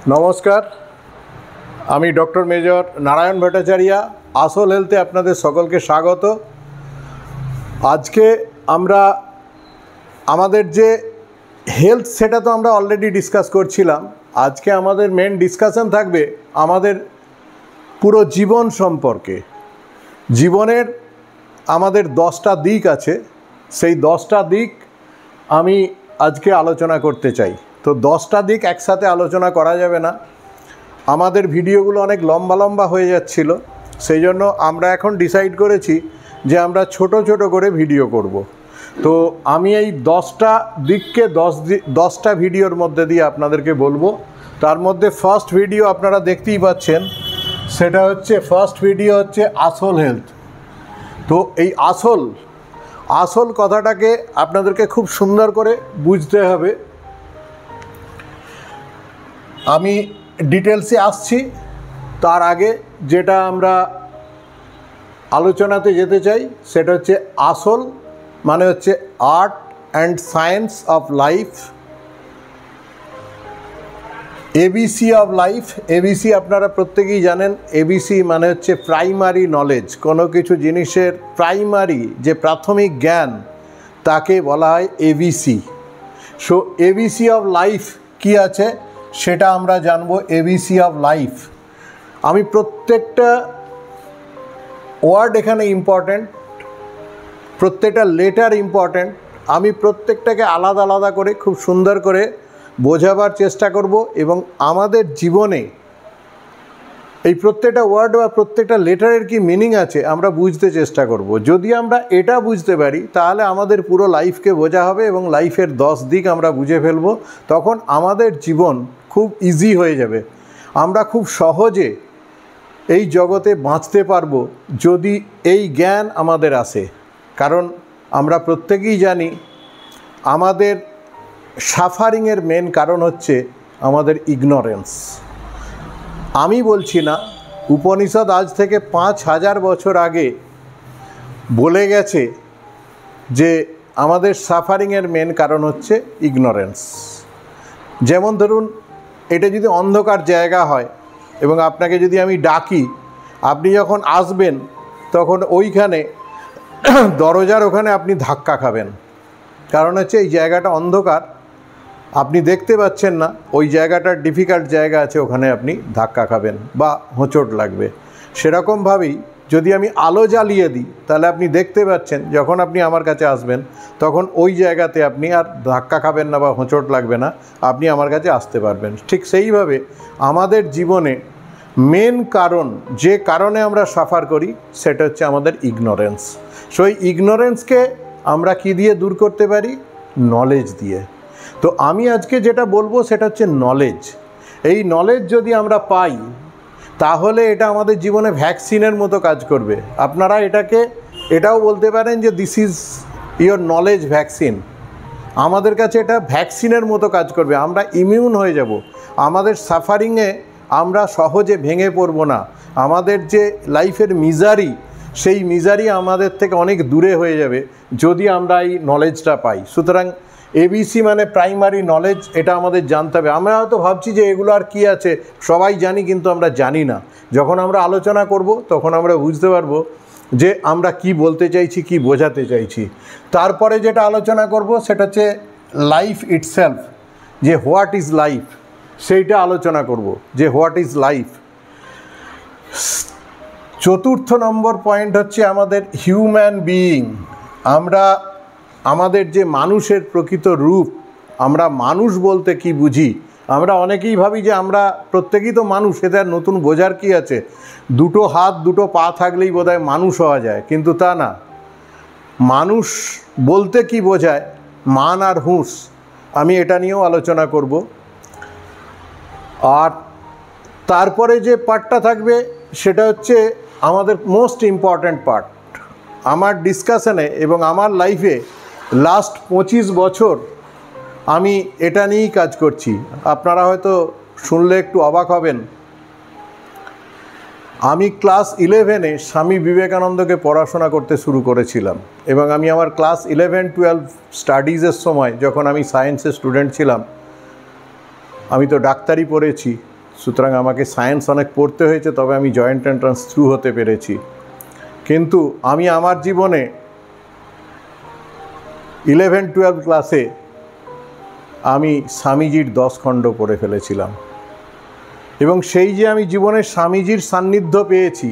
नमस्कार आमी doctor major Narayan Bhattacharya आसल हेल्थे आपनादेर सकलके स्वागत। आज के आमरा आमादेर जे हेल्थ सेटा तो आमरा अलरेडी डिसकास करछिलाम। आज के आमादेर मेन डिसकाशन थाकबे आमादेर पुरो जीवन सम्पर्के। जीवनेर आमादेर 10टा दिक आछे, सेई 10टा दिक आमी आज के आलोचना करते चाई। तो 10टा दिक एकसाथे आलोचना करा जाबे ना, आमादेर भिडियोगुलो अनेक लम्बा लम्बा हये जाच्छिलो, सेई जोन्नो आमरा एखन डिसाइड करेछि जे आमरा छोटो छोटो करे भिडियो करब। तो आमी एई 10टा दिकके 10टा भिडियोर मध्य दिये आपनादेरके बोलबो। तार मध्य फार्स्ट भिडियो आपनारा देखतेई पाच्छेन, सेटा हच्छे फार्स्ट भिडियो हच्छे आसल हेल्थ। तो एई आसल आसल कथाटाके आपनादेरके खूब सुंदर करे बुझते हबे। आमी डिटेल्से आसछि, तार आगे जेटा आमरा आलोचनाते जेते चाই सेटा हच्छे आसल माने हच्छे art and science of life, ABC of life. ABC आपनारा प्रत्येकेई जानेन, एबीसी माने हच्छे प्राइमारि नलेज। कोनो किछु जिनिसेर प्राइमारि जे प्राथमिक ज्ञान ताके बला हय ABC. So ABC of life कि आछे सेटा आमरा जानबो। एबीसी अफ लाइफ आमी प्रत्येकटा वार्ड एखाने इम्पर्टेंट, प्रत्येकटा लेटार इम्पर्टेंट। आमी प्रत्येकटाके आलादा आलादा करे खूब सुंदर करे बोझाबार चेष्टा करब एबं आमादेर जीवने এই প্রত্যেকটা ওয়ার্ড বা প্রত্যেকটা লেটারের কি মিনিং আছে আমরা বুঝতে চেষ্টা করব। যদি আমরা এটা বুঝতে পারি তাহলে আমাদের পুরো লাইফকে বোঝা হবে এবং লাইফের 10 দিক আমরা বুঝে ফেলব। তখন আমাদের জীবন খুব ইজি হয়ে যাবে, আমরা খুব সহজে এই জগতে বাঁচতে পারবো যদি এই জ্ঞান আমাদের আসে। কারণ আমরা প্রত্যেকেই জানি আমাদের সাফারিংয়ের মেন কারণ হচ্ছে আমাদের ইগনোরেন্স। আমি বলছি না, উপনিষদ আজ থেকে 5000 বছর আগে বলে গেছে যে আমাদের সাফারিংয়ের মেন কারণ হচ্ছে ইগনোরেন্স। যেমন ধরুন, এটা যদি অন্ধকার জায়গা হয় এবং আপনাকে যদি আমি ডাকি, আপনি যখন আসবেন তখন ওইখানে দরজার ওখানে আপনি ধাক্কা খাবেন। কারণ হচ্ছে এই জায়গাটা অন্ধকার, আপনি দেখতে পাচ্ছেন না, ওই জায়গাটার ডিফিকাল্ট জায়গা আছে, ওখানে আপনি ধাক্কা খাবেন বা হোঁচট লাগবে। সেরকমভাবেই যদি আমি আলো জ্বালিয়ে দিই তাহলে আপনি দেখতে পাচ্ছেন, যখন আপনি আমার কাছে আসবেন তখন ওই জায়গাতে আপনি আর ধাক্কা খাবেন না বা হোঁচট লাগবে না, আপনি আমার কাছে আসতে পারবেন। ঠিক সেইভাবে আমাদের জীবনে মেন কারণ, যে কারণে আমরা সাফার করি, সেটা হচ্ছে আমাদের ইগনোরেন্স। সো এই ইগনোরেন্সকে আমরা কি দিয়ে দূর করতে পারি? নলেজ দিয়ে। তো আমি আজকে যেটা বলবো সেটা হচ্ছে নলেজ। এই নলেজ যদি আমরা পাই তাহলে এটা আমাদের জীবনে ভ্যাকসিনের মতো কাজ করবে। আপনারা এটাও বলতে পারেন যে this is your knowledge vaccine. আমাদের কাছে এটা ভ্যাকসিনের মতো কাজ করবে, আমরা ইমিউন হয়ে যাব। আমাদের সাফারিংয়ে আমরা সহজে ভেঙে পড়ব না। আমাদের যে লাইফের মিজারি, সেই মিজারি আমাদের থেকে অনেক দূরে হয়ে যাবে যদি আমরা এই নলেজটা পাই। সুতরাং এবিসি মানে প্রাইমারি নলেজ, এটা আমাদের জানতে হবে। আমরা হয়তো ভাবছি যে এগুলো আর কী আছে, সবাই জানি, কিন্তু আমরা জানি না। যখন আমরা আলোচনা করব তখন আমরা বুঝতে পারবো যে আমরা কি বলতে চাইছি, কি বোঝাতে চাইছি। তারপরে যেটা আলোচনা করব সেটা হচ্ছে লাইফ ইটসেলফ, যে হোয়াট ইজ লাইফ, সেইটা আলোচনা করব যে হোয়াট ইজ লাইফ। চতুর্থ নম্বর পয়েন্ট হচ্ছে আমাদের হিউম্যান বিইং। আমরা আমাদের যে মানুষের প্রকৃত রূপ, আমরা মানুষ বলতে কি বুঝি। আমরা অনেকেই ভাবি যে আমরা প্রত্যেকেই তো মানুষ, এতে আর নতুন বোঝার কি আছে, দুটো হাত দুটো পা থাকলেই বোধহয় মানুষ হওয়া যায়, কিন্তু তা না। মানুষ বলতে কি বোঝায়, মান আর হুঁশ, আমি এটা নিয়েও আলোচনা করব। আর তারপরে যে পার্টটা থাকবে সেটা হচ্ছে আমাদের মোস্ট ইম্পর্ট্যান্ট পার্ট। আমার ডিসকাশনে এবং আমার লাইফে লাস্ট 25 বছর আমি এটা নিয়েই কাজ করছি। আপনারা হয়তো শুনলে একটু অবাক হবেন। আমি ক্লাস 11-এ স্বামী বিবেকানন্দকে পড়াশোনা করতে শুরু করেছিলাম এবং আমি আমার ক্লাস 11-12 স্টাডিজের সময়, যখন আমি সায়েন্সের স্টুডেন্ট ছিলাম, আমি তো ডাক্তারি পড়েছি, সুতরাং আমাকে সায়েন্স অনেক পড়তে হয়েছে, তবে আমি জয়েন্ট এন্ট্রান্স থ্রু হতে পেরেছি। কিন্তু আমি আমার জীবনে 11-12 ক্লাসে আমি স্বামীজির 10 খণ্ড পড়ে ফেলেছিলাম, এবং সেই যে আমি জীবনে স্বামীজির সান্নিধ্য পেয়েছি,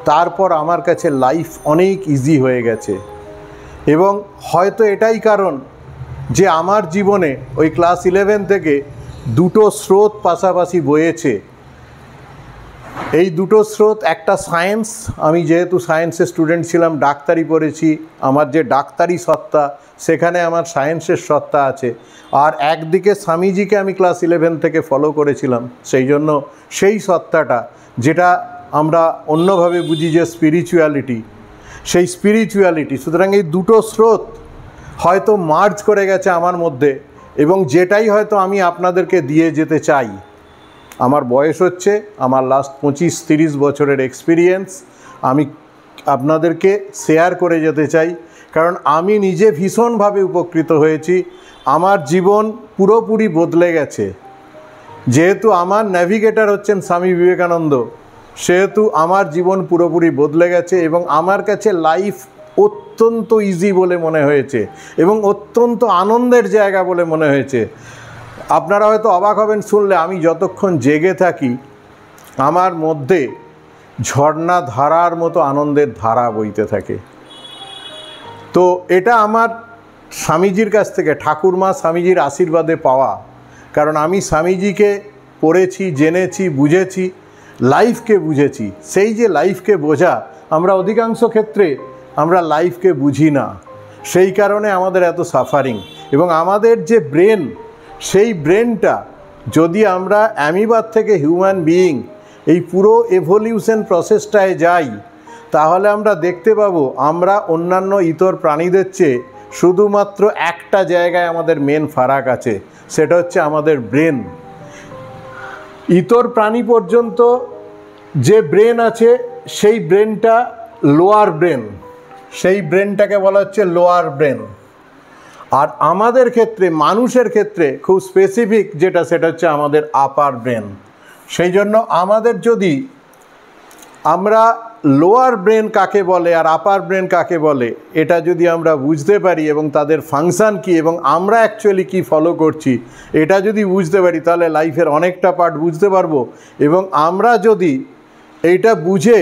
তারপর আমার কাছে লাইফ অনেক ইজি হয়ে গেছে। এবং হয়তো এটাই কারণ যে আমার জীবনে ওই ক্লাস 11 থেকে দুটো স্রোত পাশাপাশি বয়েছে। এই দুটো স্রোত, একটা সায়েন্স, আমি যেহেতু সায়েন্সের স্টুডেন্ট ছিলাম, ডাক্তারি পড়েছি, আমার যে ডাক্তারি সত্তা সেখানে আমার সায়েন্সের সত্তা আছে। আর একদিকে স্বামীজিকে আমি ক্লাস 11 থেকে ফলো করেছিলাম, সেই জন্য সেই সত্তাটা, যেটা আমরা অন্যভাবে বুঝি যে স্পিরিচুয়ালিটি, সেই স্পিরিচুয়ালিটি। সুতরাং এই দুটো স্রোত হয়তো মার্জ করে গেছে আমার মধ্যে, এবং যেটাই হয়তো আমি আপনাদেরকে দিয়ে যেতে চাই। আমার বয়স হচ্ছে, আমার লাস্ট 25-30 বছরের এক্সপিরিয়েন্স আমি আপনাদেরকে শেয়ার করে যেতে চাই, কারণ আমি নিজে ভীষণভাবে উপকৃত হয়েছি। আমার জীবন পুরোপুরি বদলে গেছে। যেহেতু আমার ন্যাভিগেটর হচ্ছেন স্বামী বিবেকানন্দ, সেহেতু আমার জীবন পুরোপুরি বদলে গেছে, এবং আমার কাছে লাইফ অত্যন্ত ইজি বলে মনে হয়েছে, এবং অত্যন্ত আনন্দের জায়গা বলে মনে হয়েছে। আপনারা হয়তো অবাক হবেন শুনলে, আমি যতক্ষণ জেগে থাকি আমার মধ্যে ঝর্ণা ধারার মতো আনন্দের ধারা বইতে থাকে। তো এটা আমার স্বামীজির কাছ থেকে, ঠাকুরমা স্বামীজির আশীর্বাদে পাওয়া। কারণ আমি স্বামীজিকে পড়েছি, জেনেছি, বুঝেছি, লাইফকে বুঝেছি। সেই যে লাইফকে বোঝা, আমরা অধিকাংশ ক্ষেত্রে আমরা লাইফকে বুঝি না, সেই কারণে আমাদের এত সাফারিং। এবং আমাদের যে ব্রেন, সেই ব্রেনটা যদি আমরা অ্যামিবার থেকে হিউম্যান বিইং এই পুরো এভলিউশন প্রসেসটায় যাই, তাহলে আমরা দেখতে পাবো আমরা অন্যান্য ইতর প্রাণীদের চেয়ে শুধুমাত্র একটা জায়গায় আমাদের মেন ফারাক আছে, সেটা হচ্ছে আমাদের ব্রেন। ইতর প্রাণী পর্যন্ত যে ব্রেন আছে, সেই ব্রেনটা লোয়ার ব্রেন, সেই ব্রেনটাকে বলা হচ্ছে লোয়ার ব্রেন। আর আমাদের ক্ষেত্রে, মানুষের ক্ষেত্রে খুব স্পেসিফিক যেটা, সেটা হচ্ছে আমাদের আপার ব্রেন। সেই জন্য আমাদের যদি আমরা লোয়ার ব্রেন কাকে বলে আর আপার ব্রেন কাকে বলে এটা যদি আমরা বুঝতে পারি, এবং তাদের ফাংশান কী, এবং আমরা অ্যাকচুয়ালি কী ফলো করছি, এটা যদি বুঝতে পারি, তাহলে লাইফের অনেকটা পার্ট বুঝতে পারবো। এবং আমরা যদি এইটা বুঝে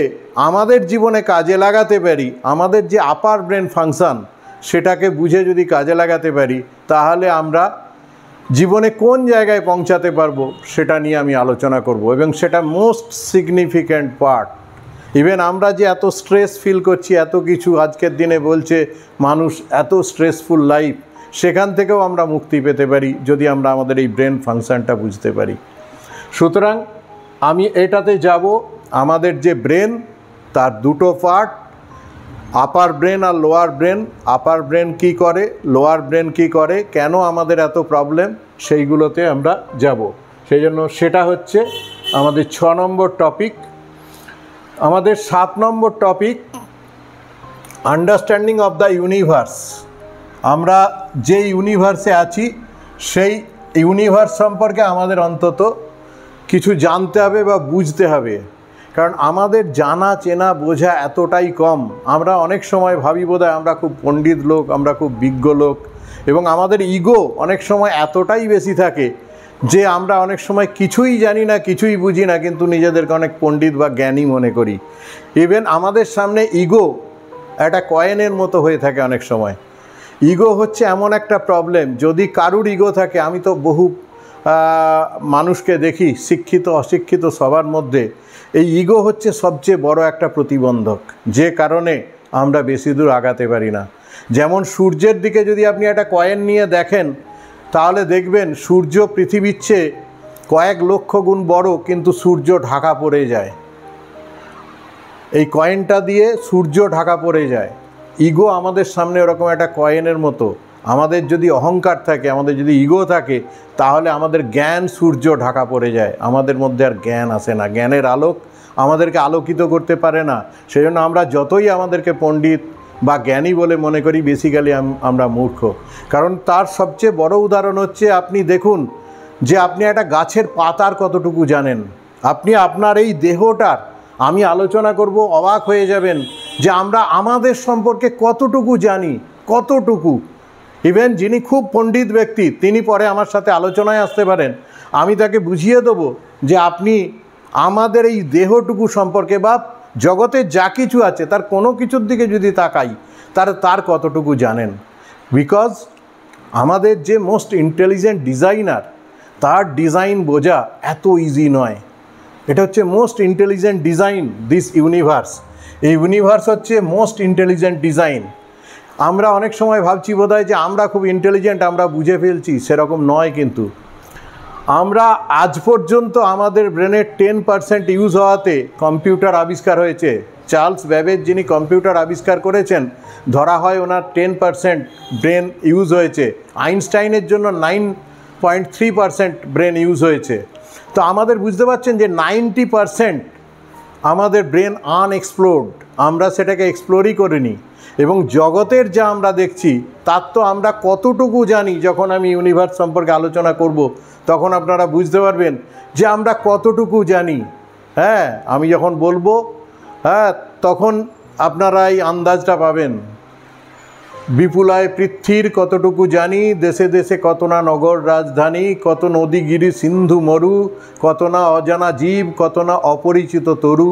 আমাদের জীবনে কাজে লাগাতে পারি, আমাদের যে আপার ব্রেন ফাংশান সেটাকে বুঝে যদি কাজে লাগাতে পারি, তাহলে আমরা জীবনে কোন জায়গায় পৌঁছাতে পারবো সেটা নিয়ে আমি আলোচনা করব। এবং সেটা মোস্ট সিগনিফিক্যান্ট পার্ট। ইভেন আমরা যে এত স্ট্রেস ফিল করছি, এত কিছু আজকের দিনে বলছে মানুষ, এত স্ট্রেসফুল লাইফ, সেখান থেকেও আমরা মুক্তি পেতে পারি যদি আমরা আমাদের এই ব্রেন ফাংশনটা বুঝতে পারি। সুতরাং আমি এটাতে যাব, আমাদের যে ব্রেন তার দুটো পার্ট, আপার ব্রেন আর লোয়ার ব্রেন। আপার ব্রেন কী করে, লোয়ার ব্রেন কী করে, কেন আমাদের এত প্রবলেম, সেইগুলোতে আমরা যাব। সেই জন্য সেটা হচ্ছে আমাদের 6 নম্বর টপিক। আমাদের 7 number topic, understanding of the universe. আমরা যে ইউনিভার্সে আছি, সেই ইউনিভার্স সম্পর্কে আমাদের অন্তত কিছু জানতে হবে বা বুঝতে হবে। কারণ আমাদের জানা চেনা বোঝা এতটাই কম। আমরা অনেক সময় ভাবি বোধহয় আমরা খুব পণ্ডিত লোক, আমরা খুব বিজ্ঞ লোক, এবং আমাদের ইগো অনেক সময় এতটাই বেশি থাকে যে আমরা অনেক সময় কিছুই জানি না, কিছুই বুঝি না, কিন্তু নিজেদেরকে অনেক পণ্ডিত বা জ্ঞানী মনে করি। ইভেন আমাদের সামনে ইগো একটা কয়েনের মতো হয়ে থাকে অনেক সময়। ইগো হচ্ছে এমন একটা প্রবলেম, যদি কারুর ইগো থাকে, আমি তো বহু মানুষকে দেখি, শিক্ষিত অশিক্ষিত সবার মধ্যে এই ইগো হচ্ছে সবচেয়ে বড় একটা প্রতিবন্ধক, যে কারণে আমরা বেশি দূর আগাতে পারি না। যেমন সূর্যের দিকে যদি আপনি একটা কয়েন নিয়ে দেখেন, তাহলে দেখবেন সূর্য পৃথিবীর চেয়ে কয়েক লক্ষ গুণ বড়, কিন্তু সূর্য ঢাকা পড়ে যায়। এই কয়েনটা দিয়ে সূর্য ঢাকা পড়ে যায়। ইগো আমাদের সামনে ওরকম একটা কয়েনের মতো। আমাদের যদি অহংকার থাকে, আমাদের যদি ইগো থাকে, তাহলে আমাদের জ্ঞান সূর্য ঢাকা পড়ে যায়, আমাদের মধ্যে আর জ্ঞান আসে না, জ্ঞানের আলোক আমাদেরকে আলোকিত করতে পারে না। সেই জন্য আমরা যতই আমাদেরকে পণ্ডিত বা জ্ঞানী বলে মনে করি, বেসিক্যালি আমরা মূর্খ। কারণ তার সবচেয়ে বড় উদাহরণ হচ্ছে, আপনি দেখুন যে আপনি একটা গাছের পাতার কতটুকু জানেন, আপনি আপনার এই দেহটার আমি আলোচনা করব, অবাক হয়ে যাবেন যে আমরা আমাদের সম্পর্কে কতটুকু জানি, কতটুকু। ইভেন যিনি খুব পণ্ডিত ব্যক্তি তিনি পরে আমার সাথে আলোচনায় আসতে পারেন, আমি তাকে বুঝিয়ে দেবো যে আপনি আমাদের এই দেহটুকু সম্পর্কে বা জগতে যা কিছু আছে তার কোনো কিছুর দিকে যদি তাকাই তার কতটুকু জানেন। বিকজ আমাদের যে মোস্ট ইন্টেলিজেন্ট ডিজাইনার তার ডিজাইন বোঝা এত ইজি নয়। এটা হচ্ছে most intelligent design this universe. এই ইউনিভার্স হচ্ছে মোস্ট ইন্টেলিজেন্ট ডিজাইন। আমরা অনেক সময় ভাবছি বোধহয় যে আমরা খুব ইন্টেলিজেন্ট, আমরা বুঝে ফেলছি, সেরকম নয়। কিন্তু আমরা আজ পর্যন্ত আমাদের ব্রেনের 10% ইউজ হওয়াতে কম্পিউটার আবিষ্কার হয়েছে। চার্লস ব্যাবেজ যিনি কম্পিউটার আবিষ্কার করেছেন ধরা হয় ওনার 10% ব্রেন ইউজ হয়েছে। আইনস্টাইনের জন্য 9.3% ব্রেন ইউজ হয়েছে। তো আমাদের বুঝতে পারছেন যে 90% আমাদের ব্রেন আনএক্সপ্লোরড, আমরা সেটাকে এক্সপ্লোরই করিনি। এবং জগতের যা আমরা দেখছি তার তো আমরা কতটুকু জানি, যখন আমি ইউনিভার্স সম্পর্কে আলোচনা করব তখন আপনারা বুঝতে পারবেন যে আমরা কতটুকু জানি। হ্যাঁ, আমি যখন বলবো তখন আপনারা এই আন্দাজটা পাবেন। বিপুলায় পৃথ্বীর কতটুকু জানি, দেশে দেশে কত না নগর রাজধানী, কত নদী গিরি সিন্ধু মরু, কত না অজানা জীব, কত না অপরিচিত তরু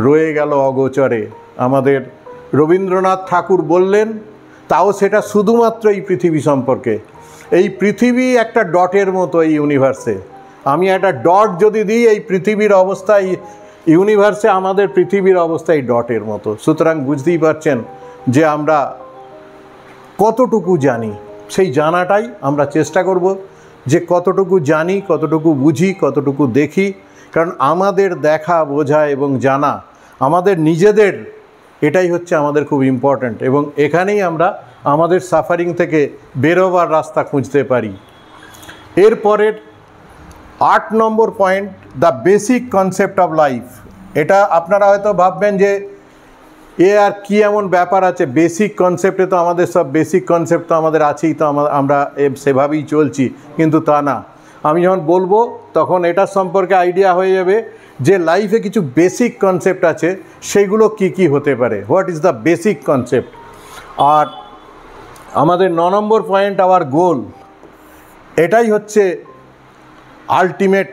রয়ে গেল অগোচরে। আমাদের রবীন্দ্রনাথ ঠাকুর বললেন, তাও সেটা শুধুমাত্র এই পৃথিবী সম্পর্কে। এই পৃথিবী একটা ডটের মতো এই ইউনিভার্সে। আমি একটা ডট যদি দিই এই পৃথিবীর অবস্থায়, ইউনিভার্সে আমাদের পৃথিবীর অবস্থা এই ডটের মতো। সুতরাং বুঝতেই পারছেন যে আমরা কতটুকু জানি। সেই জানাটাই আমরা চেষ্টা করব যে কতটুকু জানি, কতটুকু বুঝি, কতটুকু দেখি। কারণ আমাদের দেখা, বোঝা এবং জানা আমাদের নিজেদের, এটাই হচ্ছে আমাদের খুব ইম্পর্ট্যান্ট। এবং এখানেই আমরা আমাদের সাফারিং থেকে বেরোবার রাস্তা খুঁজতে পারি। এরপরের 8 number point, the basic concept of life. এটা আপনারা হয়তো ভাববেন যে এ আর কি এমন ব্যাপার আছে, বেসিক কনসেপ্টে তো আমাদের সব বেসিক কনসেপ্ট তো আমাদের আছেই, তো আমরা সেভাবেই চলছি। কিন্তু তা না। আমি যখন বলবো তখন এটার সম্পর্কে আইডিয়া হয়ে যাবে যে লাইফে কিছু বেসিক কনসেপ্ট আছে, সেইগুলো কি কি হতে পারে, what is the basic concept. আর আমাদের 9 নম্বর পয়েন্ট, আওয়ার গোল। এটাই হচ্ছে আলটিমেট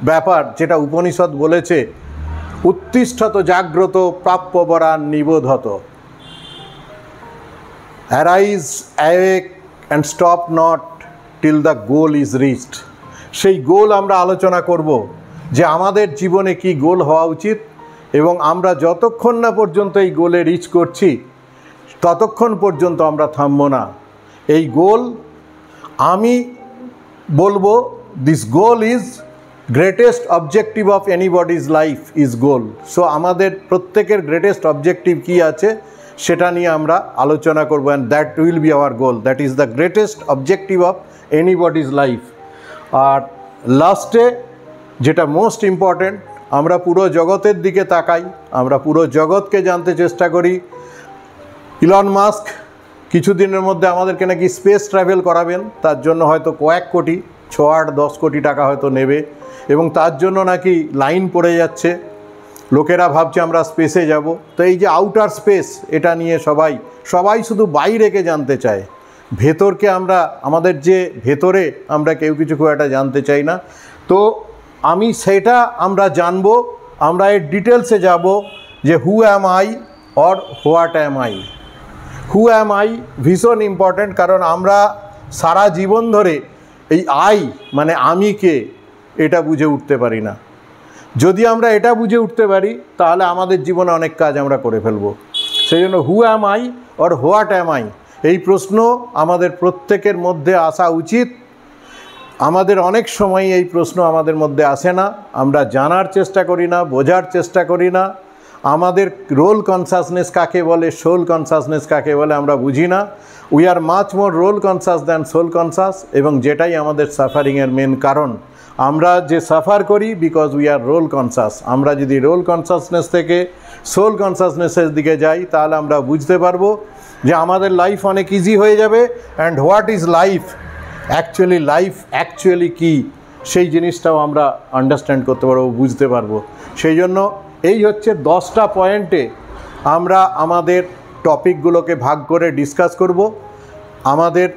ব্যাপার, যেটা উপনিষদ বলেছে, উত্তিষ্ঠত জাগ্রত প্রাপ্যবরান নিবোধত, arise awake and stop not till the goal is reached. সেই গোল আমরা আলোচনা করব যে আমাদের জীবনে কি গোল হওয়া উচিত, এবং আমরা যতক্ষণ না পর্যন্ত এই গোলে রিচ করছি ততক্ষণ পর্যন্ত আমরা থামব না। এই গোল আমি বলবো, this goal is greatest objective of anybody's life is goal. So আমাদের প্রত্যেকের গ্রেটেস্ট অবজেক্টিভ কী আছে সেটা নিয়ে আমরা আলোচনা করবো, and that will be our goal, that is the greatest objective of anybody's life. আর লাস্টে যেটা মোস্ট ইম্পর্ট্যান্ট, আমরা পুরো জগতের দিকে তাকাই, আমরা পুরো জগৎকে জানতে চেষ্টা করি। ইলন মাস্ক কিছুদিনের মধ্যে আমাদেরকে নাকি স্পেস ট্রাভেল করাবেন, তার জন্য হয়তো কয়েক কোটি, 6-8-10 কোটি টাকা হয়তো নেবে, এবং তার জন্য নাকি লাইন পড়ে যাচ্ছে। লোকেরা ভাবছে আমরা স্পেসে যাব। তো এই যে আউটার স্পেস, এটা নিয়ে সবাই শুধু বাইরেকে জানতে চায়, ভেতরকে আমরা, আমাদের যে ভেতরে আমরা কেউ কিছু খুব একটা জানতে চাই না। তো আমি সেটা আমরা জানবো, আমরা এর ডিটেলসে যাব যে who am I or what am I. Who am I ভীষণ ইম্পর্ট্যান্ট, কারণ আমরা সারা জীবন ধরে এই আই মানে আমি কে এটা বুঝে উঠতে পারি না। যদি আমরা এটা বুঝে উঠতে পারি তাহলে আমাদের জীবনে অনেক কাজ আমরা করে ফেলব। সেই জন্য who am I or what am I, এই প্রশ্ন আমাদের প্রত্যেকের মধ্যে আসা উচিত। আমাদের অনেক সময় এই প্রশ্ন আমাদের মধ্যে আসে না, আমরা জানার চেষ্টা করি না, বোঝার চেষ্টা করি না। আমাদের রোল কনসাসনেস কাকে বলে, সোল কনসাসনেস কাকে বলে আমরা বুঝি না। We are much more role conscious than soul conscious, এবং যেটাই আমাদের সাফারিংয়ের মেন কারণ। আমরা যে সাফার করি because we are role conscious. আমরা যদি রোল কনসাসনেস থেকে সোল কনসাসনেসের দিকে যাই তাহলে আমরা বুঝতে পারবো যে আমাদের লাইফ অনেক ইজি হয়ে যাবে। And what is life, life actually কী, সেই জিনিসটাও আমরা আন্ডারস্ট্যান্ড করতে পারবো, বুঝতে পারবো। সেই জন্য এই হচ্ছে 10টা পয়েন্টে আমরা আমাদের টপিকগুলোকে ভাগ করে ডিসকাস করব। আমাদের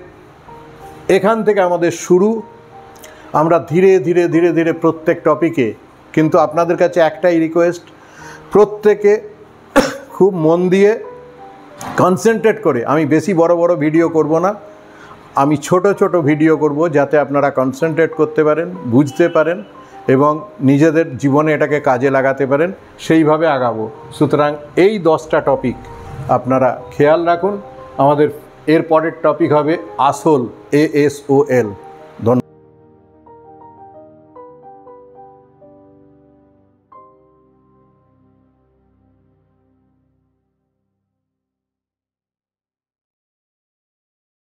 এখান থেকে আমাদের শুরু। আমরা ধীরে ধীরে ধীরে ধীরে প্রত্যেক টপিকে, কিন্তু আপনাদের কাছে একটাই রিকোয়েস্ট, প্রত্যেকে খুব মন দিয়ে কনসেন্ট্রেট করে, আমি বেশি বড় বড় ভিডিও করব না, আমি ছোট ছোট ভিডিও করব যাতে আপনারা কনসেন্ট্রেট করতে পারেন, বুঝতে পারেন এবং নিজেদের জীবনে এটাকে কাজে লাগাতে পারেন, সেইভাবে আগাবো। সুতরাং এই 10টা টপিক আপনারা খেয়াল রাখুন। আমাদের এর পরের টপিক হবে আসল, ASOL।